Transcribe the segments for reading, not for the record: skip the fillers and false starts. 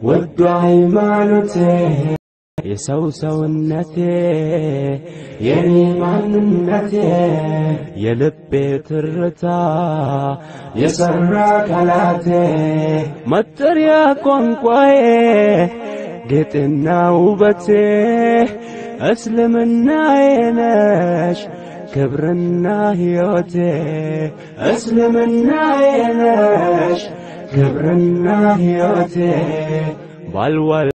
ودعي معنته يسوسو النتي يني معنته يلبي ترتا يسرى كلاته متر يا قنقوي قتنا وبته أسلمنا يناش كبرنا هيوته أسلمنا يناش كبرنا هيوته بالوال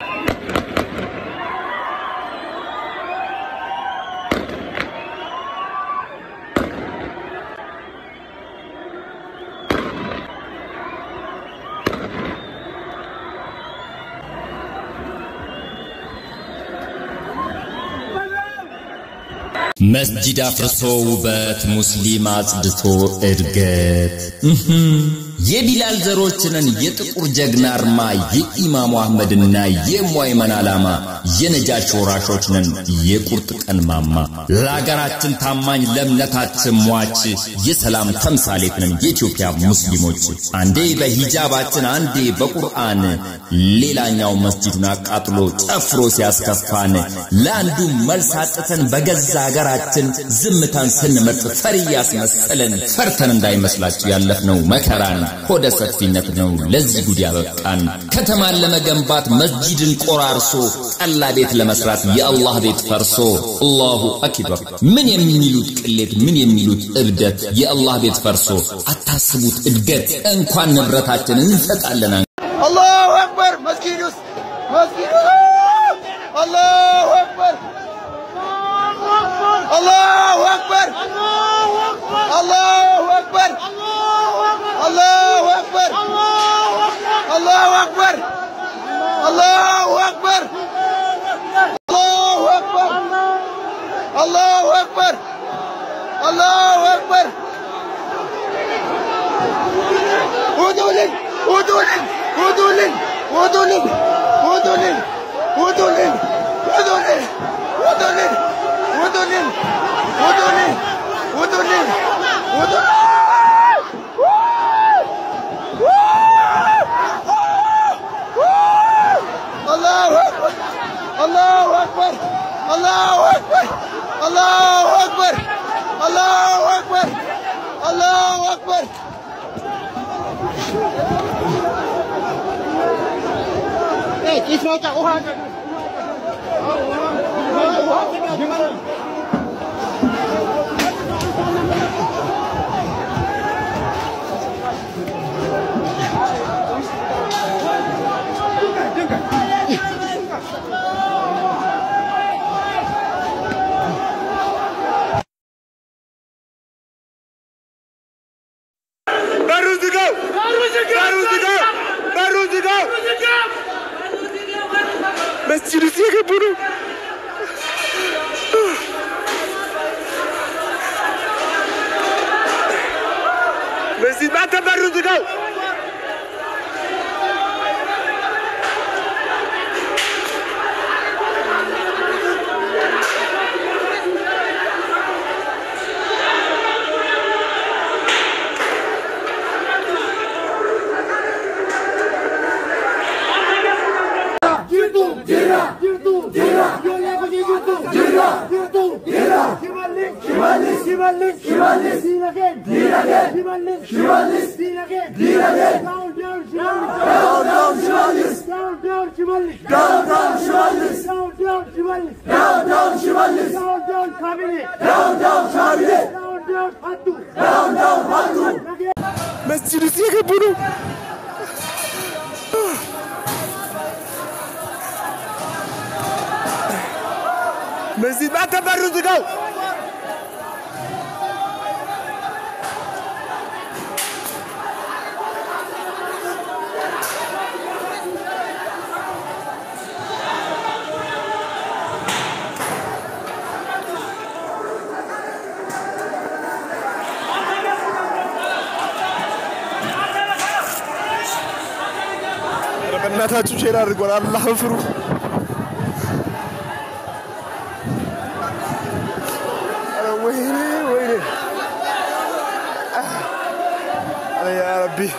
مسجد أفرسو وبات مسلمات دتو إرقات የቢላል ዘሮችንን የጥቁር ጀግና አርማ የኢማሙ አህመድና የሙአይመን አላማ የነጃሽ ወራሾችንን የቁርጥ ቀን ማማ ለሀገራችን ታማኝ ለምነታችን ሟች የሰላም ተምሳሌት ነን የኢትዮጵያ ሙስሊሞች አንዴ በሂጃባችን አንዴ በቁርአን ሌላኛው መስጂዱን አቃጥሎ ጨፍሮ ሲያስከፋን ለአንዱ መልስ አጥተን በገዛ ሀገራችን ዝምታን ስንመርጥ ፈሪ ያስመሰለን ፈርተን እንዳይመስላችሁ ያለፍነው መከራን ሆደ ሰፊነት ነው ለዚህ ጉድ ያበቃን ከተማን ለመገንባት መስጂድን ቆራርሶ ጠላ ቤት ለመስራት የአላህ ቤት ፈርሶ አላሁ አክበር ምን የሚሉት ቅሌት ምን የሚሉት እብደት የአላህ ቤት ፈርሶ አታስቡት እድገት እንኳን ንብረታችን እንሰጣለን አላሁ አክበር መስጂዱስ አላሁ አክበር አላሁ አክበር አላሁ አክበር الله أكبر الله أكبر الله أكبر الله أكبر الله أكبر الله أكبر ودولن ودولن ودولن ودولن ودولن ودولن ودولن ودولن ودولن ودولن ودولن ودولن الله أكبر الله أكبر الله أكبر الله أكبر الله أكبر إيه اسمه تعوها مسجد سيكا بونو مسجد ما تبرد جو مسجد سيكا بونو مسجد ما تبرد جو በእናታችሁ ሼር አድርጓል አላህ ፍሩ ወይኔ ወይኔ يا ربي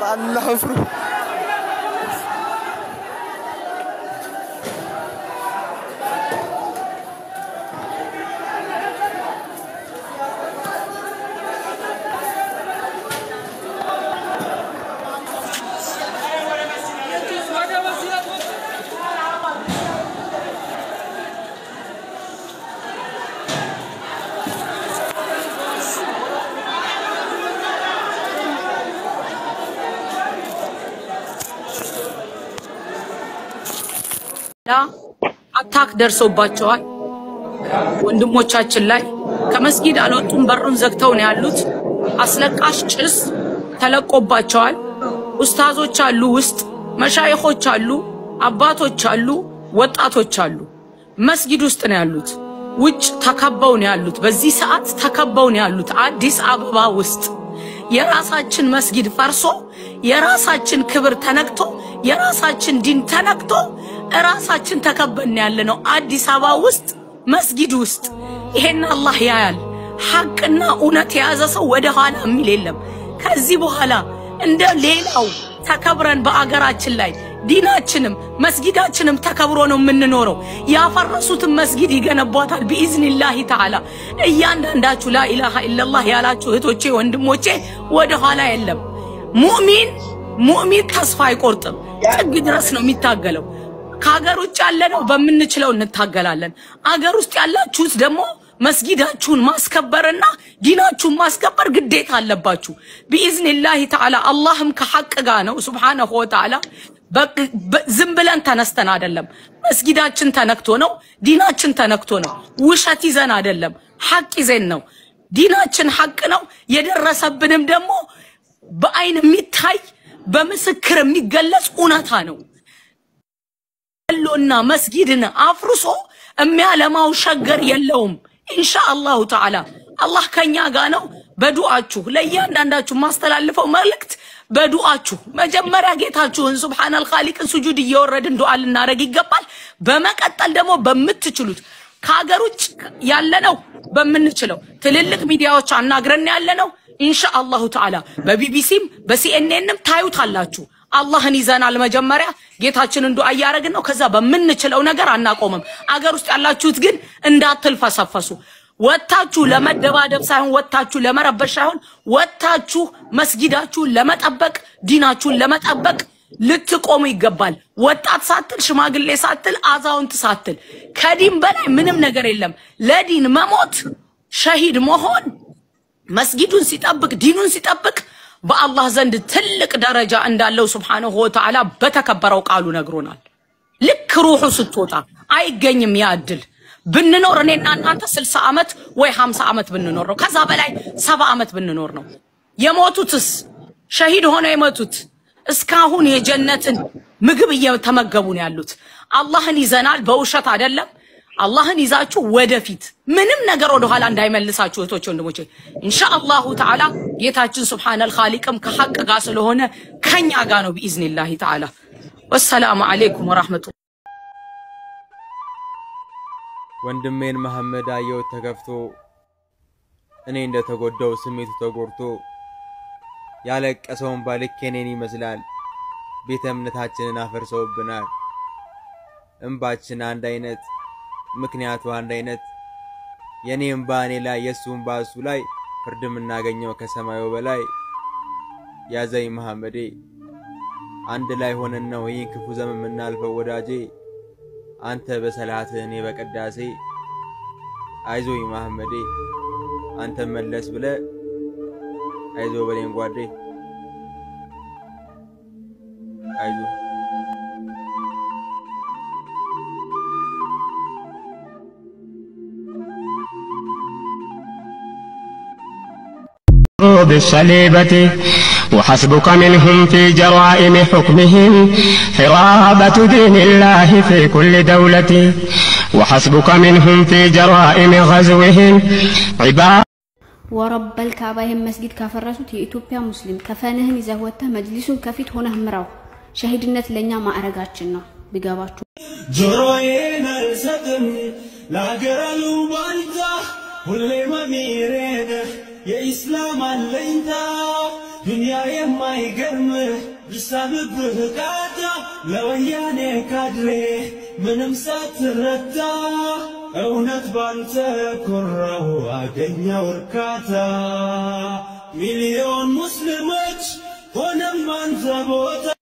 الله ፍሩ አታክ ደርሶባቸዋል ወንድሞቻችን ላይ ከመስጊድ አልወጡም በሩን ዘግተው ነው ያሉት አስለቃሽ ጭስ ተለቆባቸዋል ኡስታዞች አሉ ውስጥ መሻይኾች አሉ አባቶች አሉ ወጣቶች አሉ መስጊድ ውስጥ ነው ያሉት ውጭ ተከበው ነው ያሉት በዚህ ሰዓት ተከበው ነው ያሉት አዲስ አበባ ውስጥ የራሳችን መስጊድ ፈርሶ የራሳችን ክብር ተነክቶ የራሳችን ዲን ተነክቶ ራሳችን ተከበን ያለነው አዲስ አበባ ውስጥ መስጊድ ውስጥ ይሄን አላህ ያያል ሐቅና እውነት ያዘ ሰው ወደ ኋላ የሚል የለም ከዚህ በኋላ እንደ ሌላው ተከብረን በአገራችን ላይ ዲናችንም መስጊዳችንም ተከብሮ ነው የምንኖረው ያፈረሱትን መስጊድ ይገነባታል በኢዝኒላህ ተዓላ እያንዳንዳችሁ ላ ኢላሃ ኢላላህ ያላችሁ እህቶቼ ወንድሞቼ ወደ ኋላ የለም ሙእሚን ተስፋ አይቆርጥም ጥግ ድረስ ነው የሚታገለው ከሀገር ውጭ ያለነው በመንችለው እንታገላለን አገር ውስጥ ያላችሁስ ደግሞ መስጊዳችሁን ማስከበርና ዲናችሁን ማስከበር ግዴታ አለባችሁ በኢዝኒላህ ተዓላ አላህም ከሐቅ ጋር ነው ሱብሃነሁ ወተዓላ ዝም ብለን ተነስተን አይደለም መስጊዳችን ተነክቶ ነው ዲናችን ተነክቶ ነው ውሸት ይዘን አይደለም ሐቅ ይዘን ነው ዲናችን ሐቅ ነው የደረሰብንም ደግሞ በአይን የሚታይ በምስክር የሚገለጽ ኡነታ ነው አሎና መስጊድን አፍርሶ የሚያለማው ሸገር የለውም ኢንሻአላሁ ተዓላ አላህ ከኛ ጋር ነው በዱዓችሁ ለእያንዳንዳችሁ ማስተላልፈው መልእክት በዱዓችሁ መጀመሪያ ጌታችሁን ሱብሃነል ኻሊቅን ሱጁድ እየወረድን ዱዓ ልናረግ ይገባል በመቀጠል ደግሞ በመትችሉት ከሀገሮች ያለነው በመንችለው ትልልቅ ሚዲያዎች አናግረን ያለነው ኢንሻአላሁ ተዓላ በቢቢሲም በሲኤንኤንም ታዩታላችሁ አላህን ይዘናል መጀመሪያ ጌታችንን ዱዓ ያረግን ነው ከዛ በመንችለው ነገር አናቆምም አገር ውስጥ ያላችሁት ግን እንዳትልፈሰፈሱ ወጣችሁ ለመደባደብ ሳይሆን ወጣችሁ ለመረበሽ ሳይሆን ወጣችሁ መስጊዳችሁን ለመጠበቅ ዲናችሁን ለመጠበቅ ልትቆሙ ይገባል ወጣት ሳትል ሽማግሌ ሳትል አዛውንት ሳትል ከዲን በላይ ምንም ነገር የለም ለዲን መሞት ሸሂድ መሆን መስጊዱን ሲጠብቅ ዲኑን ሲጠብቅ በአላህ ዘንድ ትልቅ ደረጃ እንዳለው ሱብሃነሁ ወተዓላ በተከበረው ቃሉ ነግሮናል ልክ ሩሑ ስትወጣ አይገኝም ያድል ብንኖር እኔና እናንተ 60 አመት ወይ 50 አመት ብንኖር ነው ከዛ በላይ 70 አመት ብንኖር ነው የሞቱትስ ሸሂድ ሆነው የሞቱት እስካሁን የጀነትን ምግብ እየተመገቡ ነው ያሉት አላህን ይዘናል በውሸት አይደለም አላህን ይዛችሁ ወደፊት ምንም ነገር ወደ ኋላ እንዳይመልሳችሁ እህቶቼ ወንድሞቼ ኢንሻአላሁ ተዓላ ጌታችን ሱብሃነል ኻሊቅም ከሐቅ ጋር ስለሆነ ከኛ ጋር ነው በኢዝኒላህ ተዓላ ወሰላሙ አለይኩም ወራህመቱ ወንድሜን መሐመድ አየው ተከፍቶ እኔ እንደተጎዳው ስሜቱ ተጎርቶ ያለቀሰውን ባልከኔን ይመስላል ቤተ እምነታችንን አፈርሰውብናል እንባችን አንድ አይነት ምክንያቱ አንድ አይነት የኔም ባኔ ላይ የሱም ባሱ ላይ ፍርድም እናገኘው ከሰማዩ በላይ ያዘይ መሐመዴ አንድ ላይ ሆነን ነው ይህን ክፉ ዘመን እናልፈው ወዳጄ አንተ በሰላት እኔ በቀዳሴ አይዞይ መሐመዴ አንተ መለስ ብለ አይዞ በሌን ጓዴ አይዞ بالصليبة وحسبك منهم في جرائم حكمهم حرابة دين الله في كل دولة وحسبك منهم في جرائم غزوهم عباد ورب الكعبة هم مسجد كفرسوت إثيوبيا مسلم كفانهن إذا وته مجلس كفيت هنا همراو شهيدنت لنا ما أرجعتنا بجاباتو جروين السدم لا جرالو بالتا واللي ما ميرينه يا إسلام اللينتا ዱንያ የማይገርምህ ልሳብብህ ቃታ ለወያኔ ካድሬ ምንም ሳትረታ እውነት ባንተ ኮራሁ አገኘው እርካታ ሚሊዮን ሙስሊሞች ሆነም አንተ ቦታ